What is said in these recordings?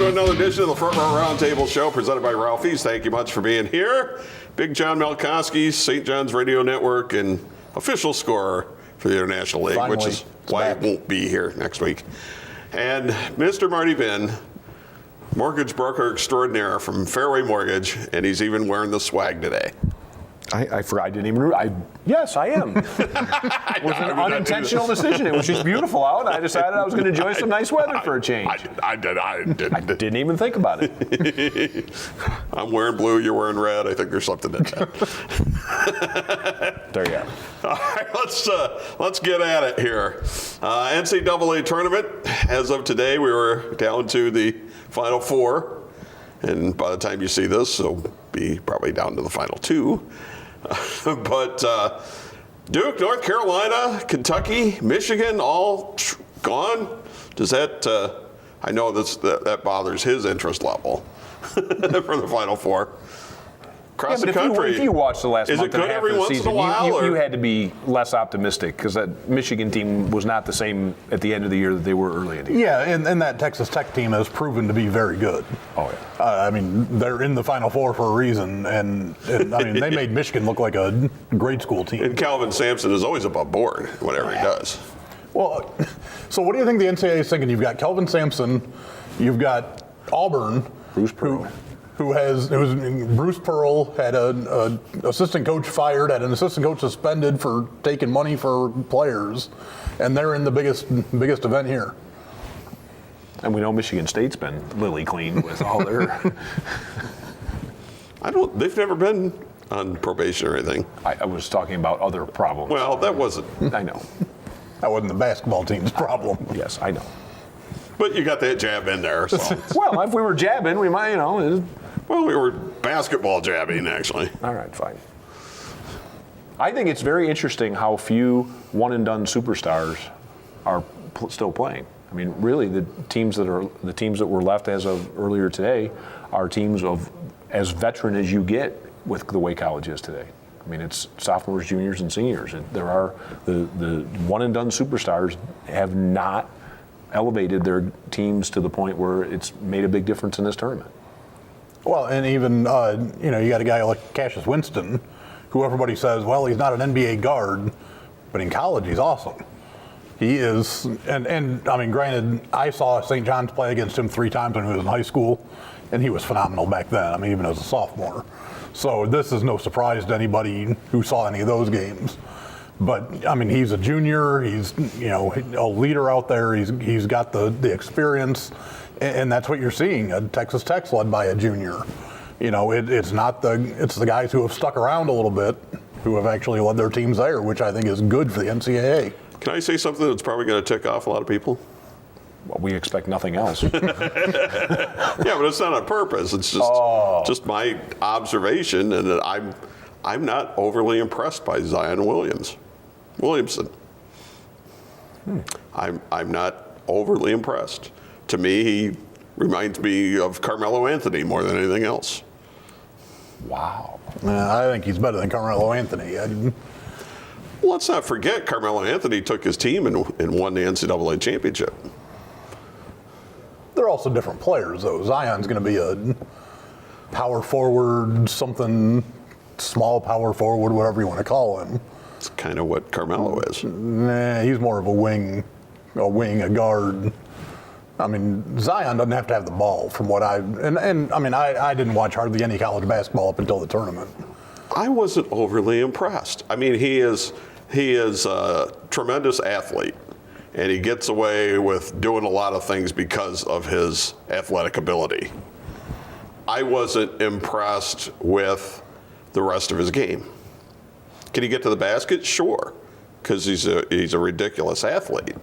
to another edition of the Front Row Roundtable Show presented by Ralphie's. Thank you much for being here. Big John Melkowski, St. John's Radio Network, and official scorer for the International League, Finally, which is why it won't be here next week. And Mr. Marty Vinn, mortgage broker extraordinaire from Fairway Mortgage, and he's even wearing the swag today. I forgot. I didn't even. Yes, I am. It was an unintentional decision. It was just beautiful out. I decided I was going to enjoy some nice weather for a change. I didn't even think about it. I'm wearing blue. You're wearing red. I think there's something in that. There you go. All right, let's get at it here. NCAA tournament. As of today, we were down to the Final Four, and by the time you see this, it'll be probably down to the Final Two. But Duke, North Carolina, Kentucky, Michigan, all gone. Does that? I know that bothers his interest level for the Final Four. Across the country. If you watch the last month and a half of the season, you had to be less optimistic because that Michigan team was not the same at the end of the year that they were early in the year. Yeah, and that Texas Tech team has proven to be very good. Oh, yeah. I mean, they're in the Final Four for a reason, and I mean, they made Michigan look like a grade school team. And Calvin Sampson is always above board, whatever he does. Well, so what do you think the NCAA is thinking? You've got Kelvin Sampson, you've got Auburn, Bruce Pearl. Bruce Pearl had an assistant coach fired, had an assistant coach suspended for taking money for players, and they're in the biggest event here. And we know Michigan State's been lily clean with all their. They've never been on probation or anything. I was talking about other problems. Well, that wasn't. I know. That wasn't the basketball team's problem. Yes, I know. But you got that jab in there. So. Well, if we were jabbing, we might, Well, we were basketball jabbing, actually. All right, fine. I think it's very interesting how few one-and-done superstars are still playing. I mean, really, the teams that were left as of earlier today are teams of as veteran as you get with the way college is today. I mean, it's sophomores, juniors, and seniors. And there are the one-and-done superstars have not elevated their teams to the point where it's made a big difference in this tournament. Well, and even, you got a guy like Cassius Winston, who everybody says, well, he's not an NBA guard, but in college he's awesome. He is, and I mean, granted, I saw St. John's play against him 3 times when he was in high school, and he was phenomenal back then, I mean, even as a sophomore. So this is no surprise to anybody who saw any of those games. But, I mean, he's a junior, he's, a leader out there, he's got the experience, and that's what you're seeing, a Texas Tech led by a junior. It's the guys who have stuck around a little bit who have actually led their teams there, which I think is good for the NCAA. Can I say something that's probably going to tick off a lot of people? Well, we expect nothing else. Yeah, but it's not on purpose. It's just my observation, and that I'm not overly impressed by Zion Williamson. I'm not overly impressed. To me, he reminds me of Carmelo Anthony more than anything else. Wow. I think he's better than Carmelo Anthony. Well, let's not forget Carmelo Anthony took his team and won the NCAA championship. They're also different players, though. Zion's going to be a power forward, something small power forward, whatever you want to call him. It's kind of what Carmelo is. Nah, he's more of a wing, a guard. I mean, Zion doesn't have to have the ball from what I mean, I didn't watch hardly any college basketball up until the tournament. I wasn't overly impressed. I mean, he is a tremendous athlete, and he gets away with doing a lot of things because of his athletic ability. I wasn't impressed with the rest of his game. Can he get to the basket? Sure, because he's a ridiculous athlete.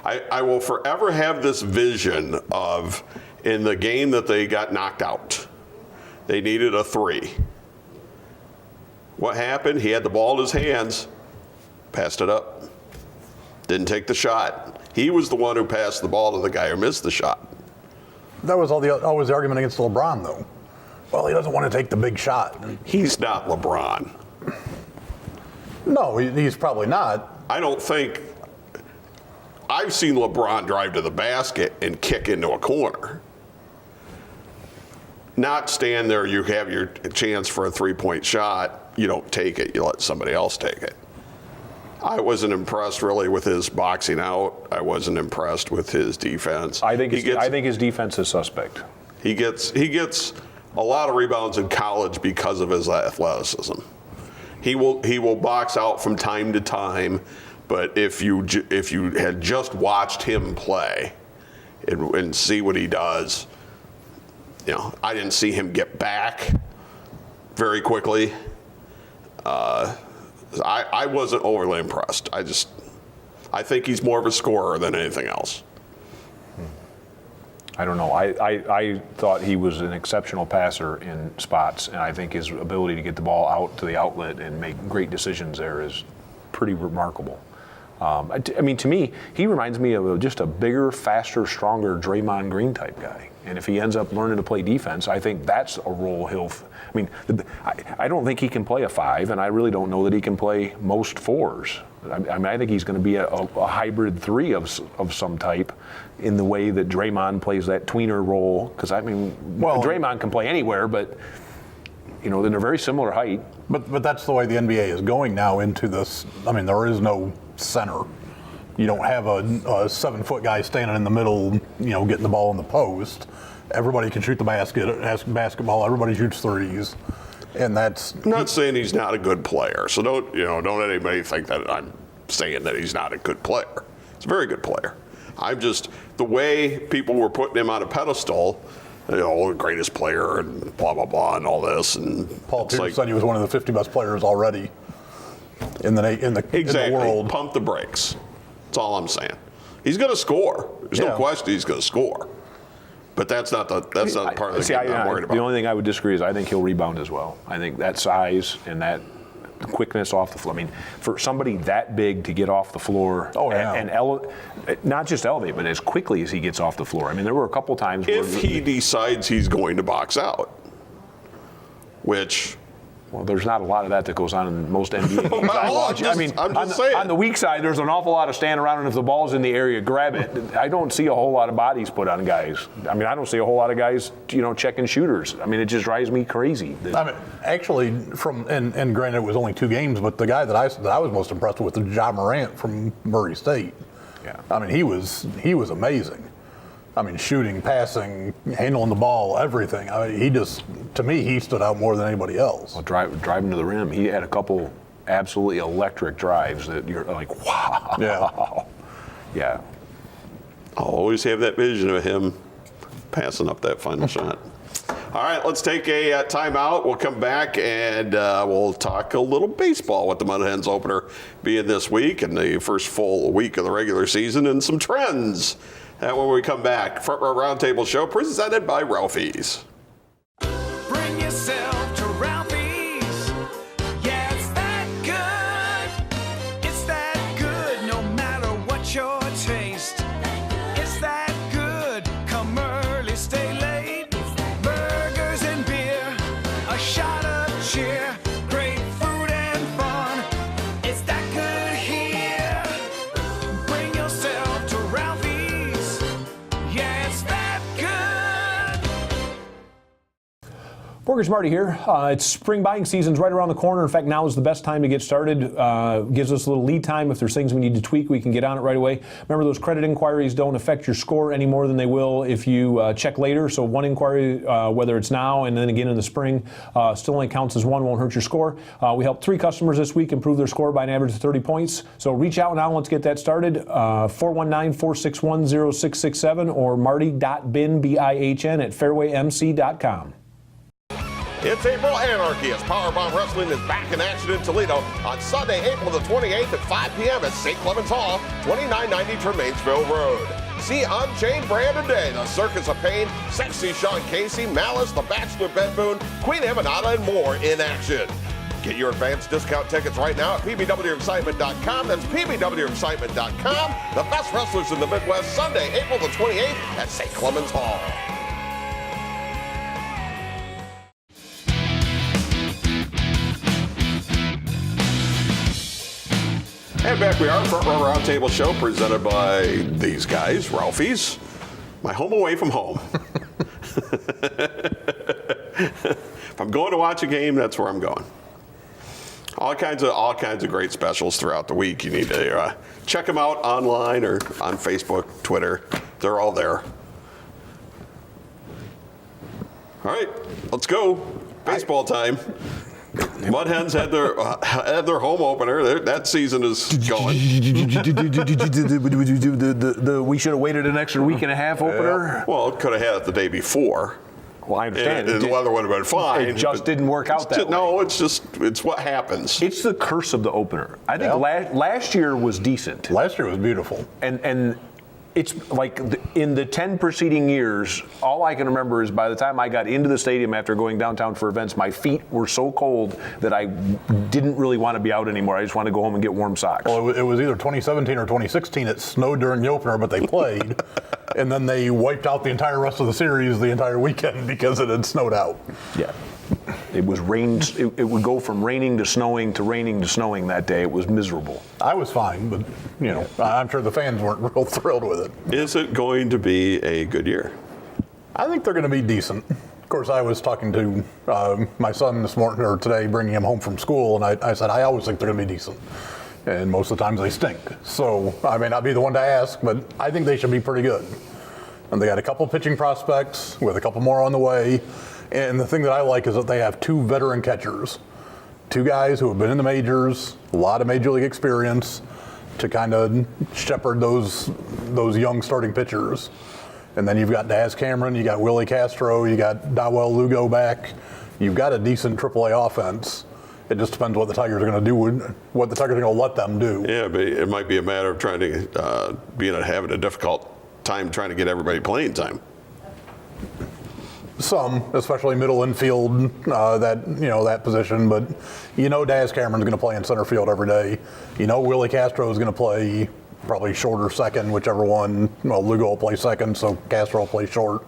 I will forever have this vision of in the game that they got knocked out. They needed a 3. What happened? He had the ball in his hands, passed it up. Didn't take the shot. He was the one who passed the ball to the guy who missed the shot. That was always the argument against LeBron, though. Well, he doesn't want to take the big shot. He's not LeBron. No, he's probably not. I don't think I've seen LeBron drive to the basket and kick into a corner. Not stand there, you have your chance for a three-point shot, you don't take it, you let somebody else take it. I wasn't impressed really with his boxing out. I wasn't impressed with his defense. I think his defense is suspect. He gets a lot of rebounds in college because of his athleticism. He will box out from time to time, but if you had just watched him play and see what he does, I didn't see him get back very quickly. I wasn't overly impressed. I think he's more of a scorer than anything else. I don't know. I thought he was an exceptional passer in spots, and I think his ability to get the ball out to the outlet and make great decisions there is pretty remarkable. I mean, to me, he reminds me of just a bigger, faster, stronger Draymond Green type guy. And if he ends up learning to play defense, I think that's a role I don't think he can play a 5, and I really don't know that he can play most 4s. I think he's going to be a hybrid 3 of some type in the way that Draymond plays that tweener role. Because, Draymond can play anywhere, but, they're very similar height. But that's the way the NBA is going now into this. There is no center. You don't have a 7-foot guy standing in the middle, getting the ball in the post. Everybody can shoot the basketball. Everybody shoots threes, and that's. I'm not saying he's not a good player. So don't anybody think that I'm saying that he's not a good player. He's a very good player. I'm just the way people were putting him on a pedestal. The greatest player and blah blah blah and all this. And Paul Pierce said he was one of the 50 best players already in the world. Pump the brakes. That's all I'm saying. He's going to score. There's no question he's going to score. But that's not part of the game I'm worried about. The only thing I would disagree is I think he'll rebound as well. I think that size and that quickness off the floor. For somebody that big to get off the floor and not just elevate, but as quickly as he gets off the floor. There were a couple times if he decides he's going to box out, which. Well, there's not a lot of that goes on in most NBA games I watch. I'm just saying. On the weak side, there's an awful lot of standing around, and if the ball's in the area, grab it. I don't see a whole lot of bodies put on guys. I don't see a whole lot of guys, checking shooters. It just drives me crazy. Actually, and granted, it was only 2 games, but the guy that I was most impressed with was Ja Morant from Murray State. Yeah. He was amazing. Shooting, passing, handling the ball, everything. To me, he stood out more than anybody else. Well, driving to the rim, he had a couple absolutely electric drives that you're like, wow. Yeah. I'll always have that vision of him passing up that final shot. All right, let's take a timeout. We'll come back and we'll talk a little baseball with the Mud Hens opener being this week and the first full week of the regular season and some trends. And when we come back, Front Row Roundtable Show presented by Ralphie's. Bring yourself to Ralphie's. Yeah, it's that good. It's that good no matter what your taste. It's that good. Come early, stay late. Burgers and beer. A shot of cheer. Great food and fun. It's that good here. Bring yourself to Ralphie's. Yeah, it's that good. Mortgage Marty here. It's spring buying season's right around the corner. In fact, now is the best time to get started. Gives us a little lead time. If there's things we need to tweak, we can get on it right away. Remember, those credit inquiries don't affect your score any more than they will if you check later. So one inquiry, whether it's now and then again in the spring, still only counts as one, won't hurt your score. We helped 3 customers this week improve their score by an average of 30 points. So reach out now. Let's get that started. 419-461-0667 or marty.bin, B-I-H-N, at fairwaymc.com. It's April Anarchy as Powerbomb Wrestling is back in action in Toledo on Sunday, April the 28th at 5 p.m. at St. Clements Hall, 2990 Tremainsville Road. See Unchained Brand today, the Circus of Pain, Sexy Sean Casey, Malice, The Bachelor Ben Boone, Queen Emanata, and more in action. Get your advanced discount tickets right now at pbwexcitement.com. That's pbwexcitement.com. The best wrestlers in the Midwest, Sunday, April the 28th at St. Clements Hall. And And back we are, Front Row Roundtable Show, presented by these guys, Ralphie's. My home away from home. If I'm going to watch a game, that's where I'm going. All kinds of great specials throughout the week. You need to check them out online or on Facebook, Twitter. They're all there. All right, let's go. Baseball time. Mud Hens had their home opener. That season is going. We should have waited an extra week and a half opener. Well, could have had it the day before. Well, I understand. And the weather would have been fine. It just didn't work out that way. No, it's what happens. It's the curse of the opener. I think last year was decent. Last year was beautiful. And it's like in the 10 preceding years, all I can remember is by the time I got into the stadium after going downtown for events, my feet were so cold that I didn't really want to be out anymore. I just wanted to go home and get warm socks. Well, it was either 2017 or 2016. It snowed during the opener, but they played. And then they wiped out the entire rest of the series the entire weekend because it had snowed out. Yeah. It was rain. It would go from raining to snowing that day. It was miserable. I was fine, but I'm sure the fans weren't real thrilled with it. Is it going to be a good year? I think they're going to be decent. Of course, I was talking to my son this morning or today, bringing him home from school, and I said I always think they're going to be decent. And most of the times they stink. So I may not be the one to ask, but I think they should be pretty good. And they got a couple pitching prospects with a couple more on the way. And the thing that I like is that they have two veteran catchers, two guys who have been in the majors, a lot of major league experience, to kind of shepherd those young starting pitchers. And then you've got Daz Cameron, you got Willie Castro, you got Dawel Lugo back. You've got a decent AAA offense. It just depends what the Tigers are going to do, what the Tigers are going to let them do. Yeah, but it might be a matter of trying to having a difficult time trying to get everybody playing time. Some, especially middle infield, that position. But Daz Cameron's going to play in center field every day. Willie Castro is going to play probably short or second, whichever one. Well, Lugo will play second, so Castro will play short.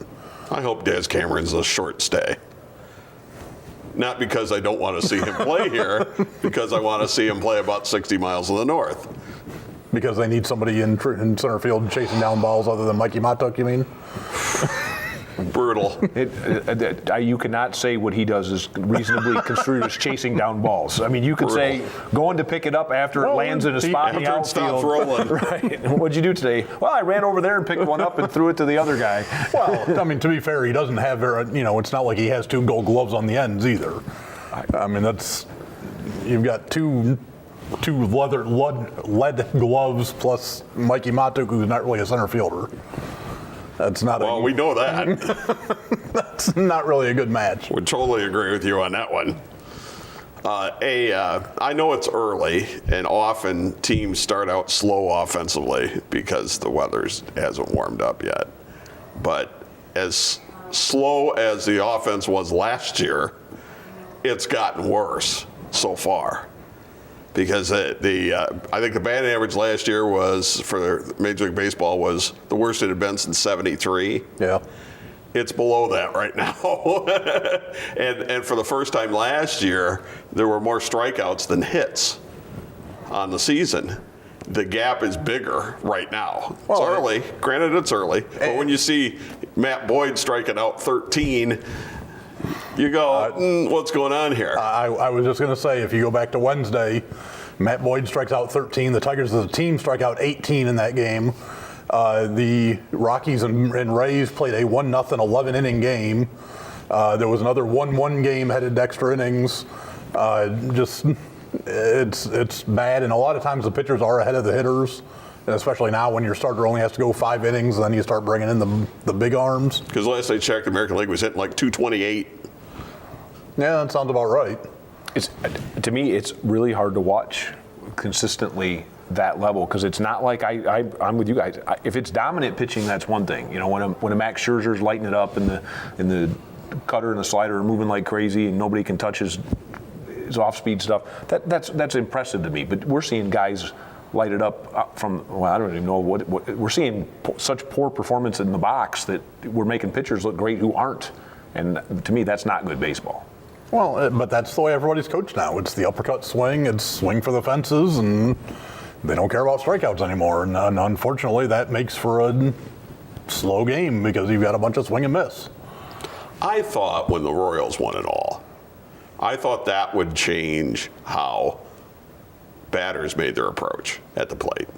I hope Daz Cameron's a short stay. Not because I don't want to see him play here, because I want to see him play about 60 miles to the north. Because they need somebody in center field chasing down balls other than Mikey Matuk, you mean? Brutal. You cannot say what he does is reasonably construed as chasing down balls. I mean, you could say going to pick it up after it lands in a spot in the After it stops outfield. rolling. Right. What'd you do today? Well, I ran over there and picked one up and threw it to the other guy. Well, I mean, to be fair, he doesn't have it's not like he has two gold gloves on the ends either. I mean, you've got two lead gloves plus Mikey Matuk, who's not really a center fielder. That's not. Well, we know that. That's not really a good match. Would totally agree with you on that one. I know it's early, and often teams start out slow offensively because the weather hasn't warmed up yet. But as slow as the offense was last year, it's gotten worse so far. Because I think the batting average last year was, for Major League Baseball, was the worst it had been since '73. Yeah. It's below that right now. and for the first time last year, there were more strikeouts than hits on the season. The gap is bigger right now. It's early. Granted, it's early. But when you see Matt Boyd striking out 13, you go, what's going on here? I was just going to say, if you go back to Wednesday, Matt Boyd strikes out 13. The Tigers as a team strike out 18 in that game. The Rockies and Rays played a 1-0 11-inning game. There was another 1-1 game headed to extra innings. It's bad, and a lot of times the pitchers are ahead of the hitters. And especially now when your starter only has to go 5 innings, and then you start bringing in the big arms. Because last I checked, the American League was hitting like 228. Yeah, that sounds about right. To me, it's really hard to watch consistently that level, because it's not like I'm with you guys. If it's dominant pitching, that's one thing. When a Max Scherzer's lighting it up and the cutter and the slider are moving like crazy and nobody can touch his off-speed stuff, that's impressive to me. But we're seeing guys light it up from, well, I don't even know what we're seeing such poor performance in the box that we're making pitchers look great who aren't. And to me, that's not good baseball. Well, but that's the way everybody's coached now. It's the uppercut swing, it's swing for the fences, and they don't care about strikeouts anymore. And unfortunately, that makes for a slow game because you've got a bunch of swing and miss. I thought when the Royals won it all, I thought that would change how batters made their approach at the plate.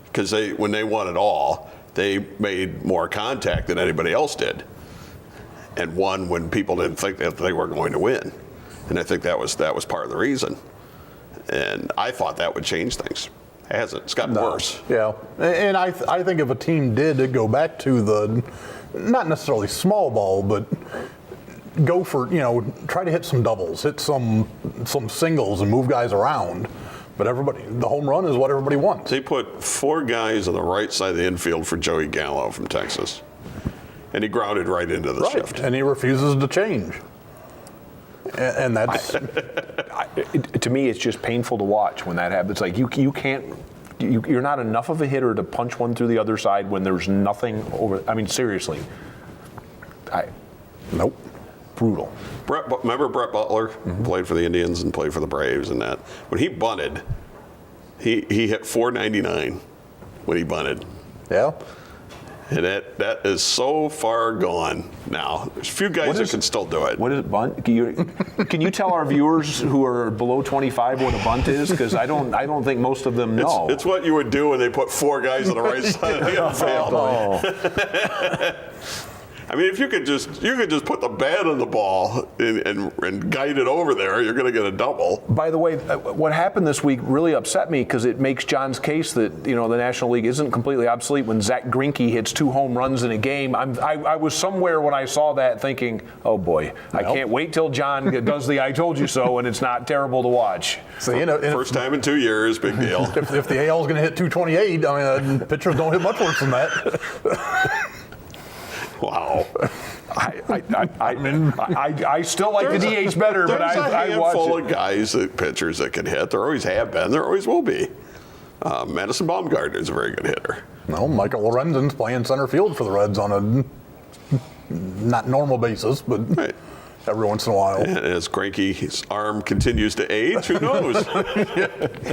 Because when they won it all, they made more contact than anybody else did, and won when people didn't think that they were going to win. And I think that was part of the reason. And I thought that would change things. It hasn't. It's gotten worse. Yeah, and I think if a team did go back to the, not necessarily small ball, but go for, try to hit some doubles, hit some singles and move guys around. But the home run is what everybody wants. They put 4 guys on the right side of the infield for Joey Gallo from Texas. And he grounded right into the shift. And he refuses to change. And that's to me, it's just painful to watch when that happens. Like you can't, you're not enough of a hitter to punch one through the other side when there's nothing over. I mean, seriously, nope, brutal. Remember Brett Butler played for the Indians and played for the Braves and that. When he bunted, he hit .499 when he bunted. Yeah. And that is so far gone now. There's a few guys that can still do it. What is bunt? Can you tell our viewers who are below 25 what a bunt is? Because I don't think most of them know. It's what you would do when they put 4 guys on the right side of the infield. I mean, if you could just put the bat on the ball and guide it over there, you're going to get a double. By the way, what happened this week really upset me because it makes John's case that the National League isn't completely obsolete when Zach Greinke hits 2 home runs in a game. I was somewhere when I saw that thinking, oh boy, I can't wait till John does the "I told you so" and it's not terrible to watch. So, First time in 2 years, big deal. If the AL is going to hit 228, I mean, pitchers don't hit much worse than that. Wow. I still like the DH better, but I watch it. There's a handful of guys, pitchers that can hit. There always have been. There always will be. Madison Bumgarner is a very good hitter. No, Michael Lorenzen's playing center field for the Reds on a not normal basis, but every once in a while. And as Greinke's arm continues to age, who knows?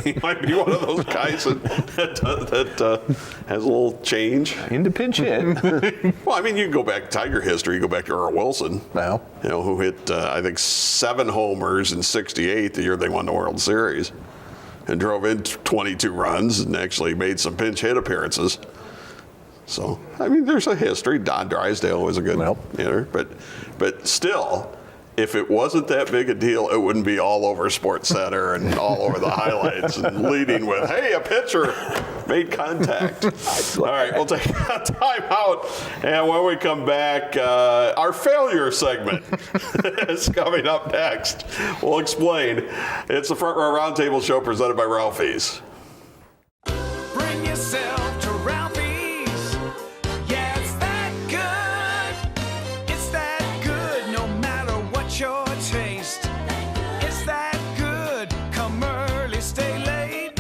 He might be one of those guys that has a little change. Into pinch hit. Well, I mean, you can go back Tiger history. You go back to Earl Wilson, who hit, I think, 7 homers in '68, the year they won the World Series, and drove in 22 runs and actually made some pinch hit appearances. So, I mean, there's a history. Don Drysdale was a good hitter, but still, if it wasn't that big a deal, it wouldn't be all over SportsCenter and all over the highlights and leading with, hey, a pitcher made contact. All right, we'll take a time out. And when we come back, our failure segment is coming up next. We'll explain. It's the Front Row Roundtable show presented by Ralphie's. Bring yourself to Ralphie's. Yeah, it's that good. It's that good no matter what your taste. It's that good. Come early, stay late.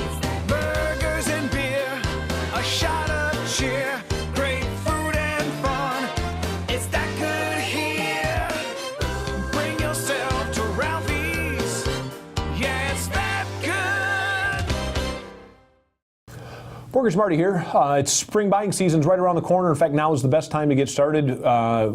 Burgers and beer, a shot of cheer. Great food and fun. It's that good here. Bring yourself to Ralphie's. Yeah, it's that good. Mortgage Marty here. It's spring buying season's right around the corner. In fact, now is the best time to get started.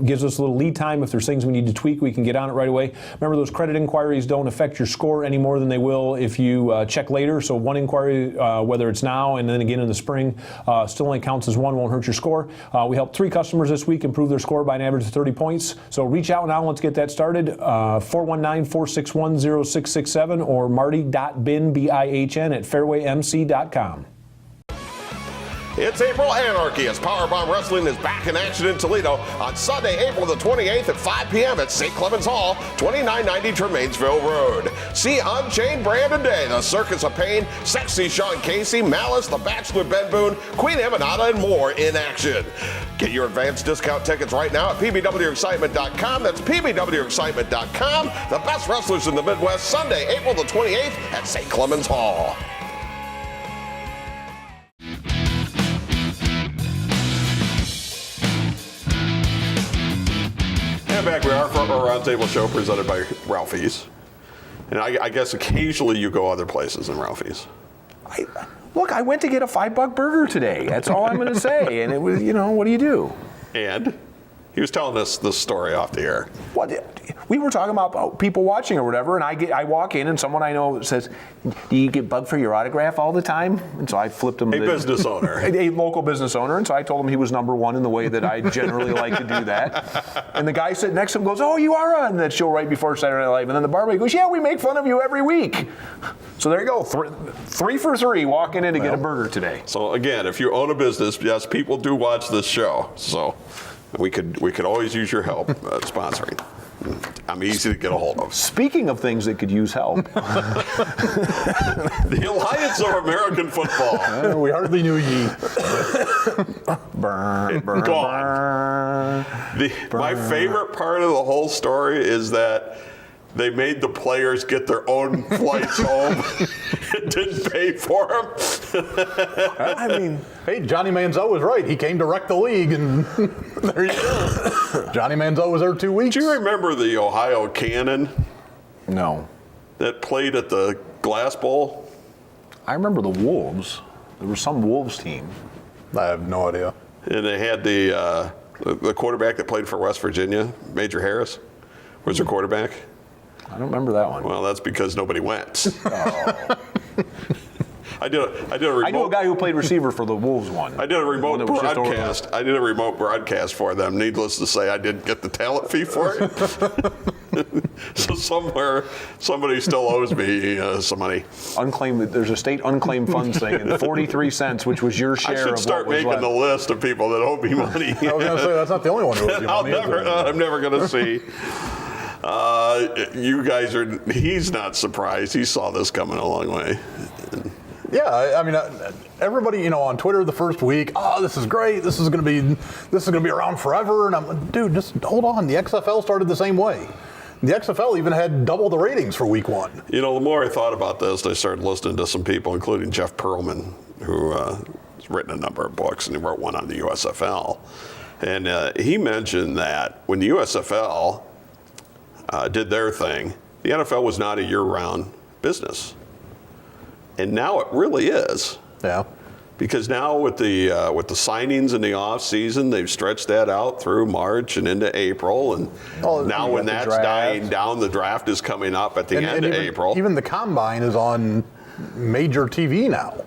Gives us a little lead time. If there's things we need to tweak, we can get on it right away. Remember, those credit inquiries don't affect your score any more than they will if you check later. So one inquiry, whether it's now and then again in the spring, still only counts as one, won't hurt your score. We helped 3 customers this week improve their score by an average of 30 points. So reach out now. Let's get that started. 419-461-0667 or marty.bin, B-I-H-N, at fairwaymc.com. It's April Anarchy as Powerbomb Wrestling is back in action in Toledo on Sunday, April the 28th at 5 p.m. at St. Clements Hall, 2990 Tremainsville Road. See Unchained Brandon Day, the Circus of Pain, Sexy Sean Casey, Malice, The Bachelor Ben Boone, Queen Emanata, and more in action. Get your advanced discount tickets right now at pbwexcitement.com. That's pbwexcitement.com. The best wrestlers in the Midwest, Sunday, April the 28th at St. Clements Hall. And back we are, Front Row Roundtable show presented by Ralphie's. And I guess occasionally you go other places than Ralphie's. Look, I went to get a $5 burger today. That's all I'm going to say. And it was, what do you do? And he was telling us this story off the air. What? We were talking about people watching or whatever, and I walk in and someone I know says, "Do you get bugged for your autograph all the time?" And so I flipped him. A business owner. A local business owner, and so I told him he was number one in the way that I generally like to do that. And the guy sitting next to him goes, "Oh, you are on that show right before Saturday Night Live." And then the barmaid goes, "Yeah, we make fun of you every week." So there you go, 3 for 3 walking in to get a burger today. So again, if you own a business, yes, people do watch this show. So we could always use your help sponsoring. I'm easy to get a hold of. Speaking of things that could use help, The Alliance of American Football. We hardly knew ye. burn, Gone. My favorite part of the whole story is that they made the players get their own flights home and didn't pay for them. I mean, Hey, Johnny Manziel was right. He came to wreck the league, and there you go. Johnny Manziel was there 2 weeks. Do you remember the Ohio Cannon no. that played at the Glass Bowl? I remember the Wolves. There was some Wolves team. I have no idea. And they had the quarterback that played for West Virginia, Major Harris, was their quarterback. I don't remember that one. Well, that's because nobody went. I did a remote. I knew a guy who played receiver for the Wolves one. I did a remote One that was just over broadcast. I did a remote broadcast for them. Needless to say, I didn't get the talent fee for it. So somewhere, somebody still owes me some money. Unclaimed. There's a state unclaimed funds thing, and 43 cents, which was your share I should of start what was making left. the list of people that owe me money. I was going to say, that's not the only one who owes you money. is it? I'm never going to see. You guys are. He's not surprised. He saw this coming a long way. Yeah, I mean, everybody, on Twitter the first week, oh, this is great. This is going to be around forever. And I'm like, dude, just hold on. The XFL started the same way. The XFL even had double the ratings for week 1. The more I thought about this, I started listening to some people, including Jeff Pearlman, who has written a number of books, and he wrote one on the USFL. And he mentioned that when the USFL did their thing, the NFL was not a year-round business. And now it really is. Yeah. Because now with the signings in the off season, they've stretched that out through March and into April, and now you when got the that's draft. dying down, the draft is coming up at the end of April. Even the combine is on major TV now.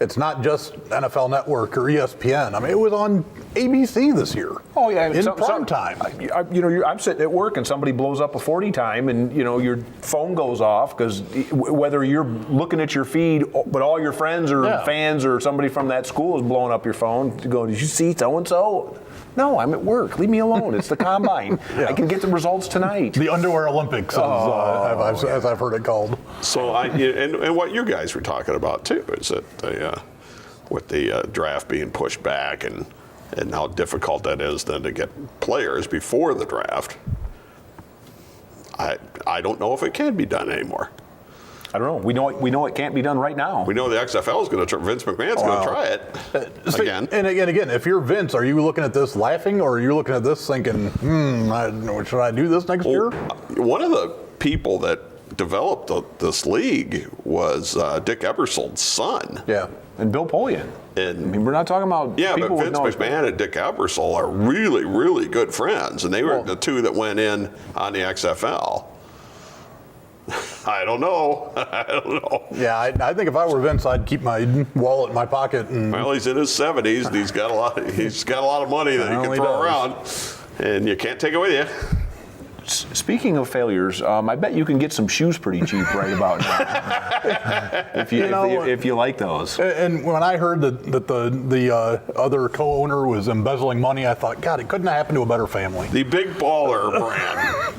It's not just NFL Network or ESPN. I mean, it was on ABC this year. Oh yeah, in prime time. I'm sitting at work and somebody blows up a 40 time, and your phone goes off because whether you're looking at your feed, but all your friends or fans or somebody from that school is blowing up your phone to go, "Did you see so and so?" No, I'm at work. Leave me alone. It's the combine. I can get the results tonight. The Underwear Olympics, as I've heard it called. So and what you guys were talking about too is that with the draft being pushed back and how difficult that is then to get players before the draft. I don't know if it can be done anymore. I don't know. We know it can't be done right now. We know the XFL is going to Vince McMahon's going to try it again. And again, if you're Vince, are you looking at this laughing, or are you looking at this thinking, should I do this next year? One of the people that developed this league was Dick Ebersold's son. Yeah. And Bill Polian. And we're not talking about but people with Vince McMahon and Dick Ebersol are really, really good friends, and they were the two that went in on the XFL. I don't know. Yeah, I think if I were Vince, I'd keep my wallet in my pocket. Well, he's in his 70s, and he's got a lot of money that he can throw around, and you can't take it with you. Speaking of failures, I bet you can get some shoes pretty cheap right about now. if you like those. And when I heard that the other co-owner was embezzling money, I thought, God, it couldn't have happened to a better family. The Big Baller brand.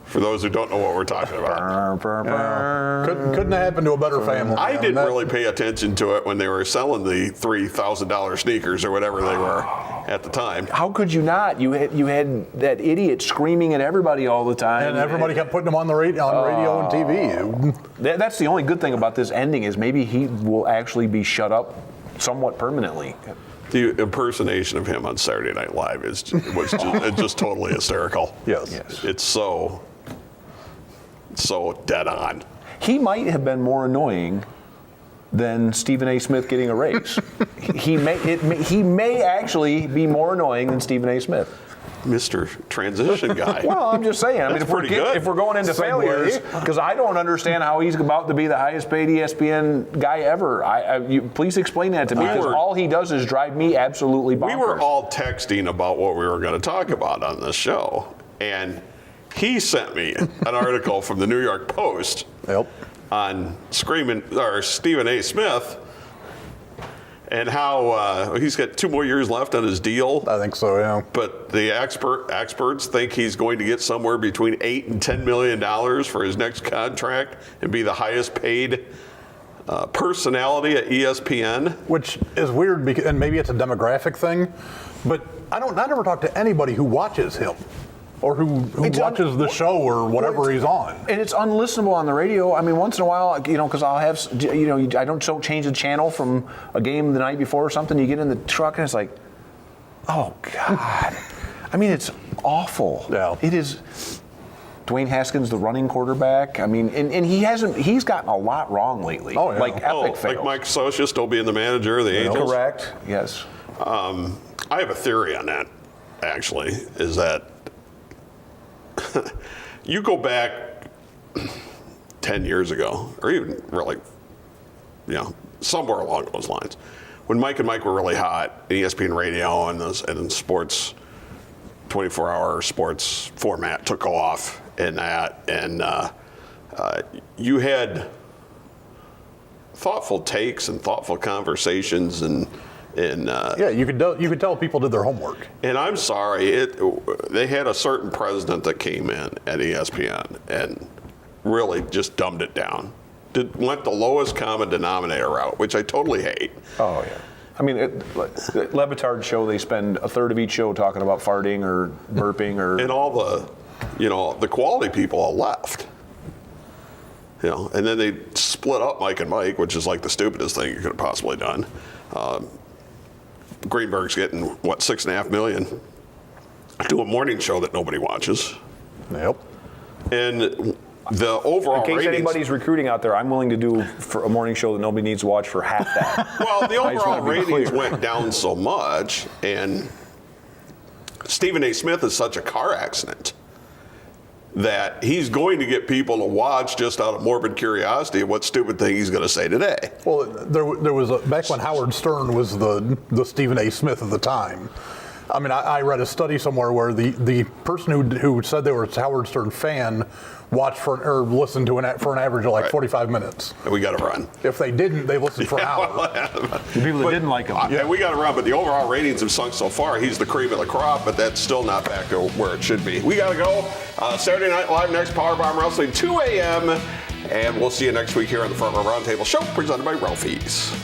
For those who don't know what we're talking about. Couldn't have happened to a better family. I didn't really pay attention to it when they were selling the $3,000 sneakers or whatever they were at the time. How could you not? You had that idiot screaming at everybody all the time. And everybody kept putting them on the radio and TV. That's the only good thing about this ending is maybe he will actually be shut up somewhat permanently. The impersonation of him on Saturday Night Live was just totally hysterical. Yes. It's so dead on. He might have been more annoying than Stephen A. Smith getting a raise. He may actually be more annoying than Stephen A. Smith. Mr. Transition guy. Well, I'm just saying. I mean, That's pretty good. if we're going into failures, because I don't understand how he's about to be the highest paid ESPN guy ever. Please explain that to me, because all he does is drive me absolutely bonkers. We were all texting about what we were going to talk about on this show, and he sent me an article from the New York Post on Stephen A. Smith, and how he's got 2 more years left on his deal. I think so, yeah. But the experts think he's going to get somewhere between $8 and $10 million for his next contract and be the highest paid personality at ESPN. Which is weird, because, and maybe it's a demographic thing, but I never talk to anybody who watches him or who watches the show or whatever he's on. And it's unlistenable on the radio. I mean, once in a while, because I'll have, I don't change the channel from a game the night before or something. You get in the truck and it's like, oh God. I mean, it's awful. Yeah. It is. Dwayne Haskins, the running quarterback. I mean, and he's gotten a lot wrong lately. Oh, yeah. Like epic fails. Like Mike Socia still being the manager of the Angels. Correct. Yes. I have a theory on that, actually, is that you go back 10 years ago, or even really, somewhere along those lines, when Mike and Mike were really hot, ESPN Radio and sports, 24-hour sports format took off in that, and you had thoughtful takes and thoughtful conversations, and you could tell people did their homework. And I'm sorry, they had a certain president that came in at ESPN and really just dumbed it down. Went the lowest common denominator route, which I totally hate. Oh yeah. I mean, Le Batard's show, they spend a third of each show talking about farting or burping or. And all the quality people all left. And then they split up Mike and Mike, which is like the stupidest thing you could have possibly done. Greenberg's getting, $6.5 million to a morning show that nobody watches. Yep. And the overall in case ratings, anybody's recruiting out there, I'm willing to do for a morning show that nobody needs to watch for half that. Well, the overall wanna be ratings clear. went down so much, and Stephen A. Smith is such a car accident that he's going to get people to watch just out of morbid curiosity of what stupid thing he's going to say today. Well, there was back when Howard Stern was the Stephen A. Smith of the time. I mean, I read a study somewhere where the person who said they were a Howard Stern fan watched or listened to for an average of like 45 minutes. And we got to run. If they didn't, they listened for an hour. The people that didn't like him. Yeah, we got to run, but the overall ratings have sunk so far. He's the cream of the crop, but that's still not back to where it should be. We got to go. Saturday Night Live next, Powerbomb Wrestling, 2 a.m. And we'll see you next week here on the Front Row Roundtable Show, presented by Ralphie's.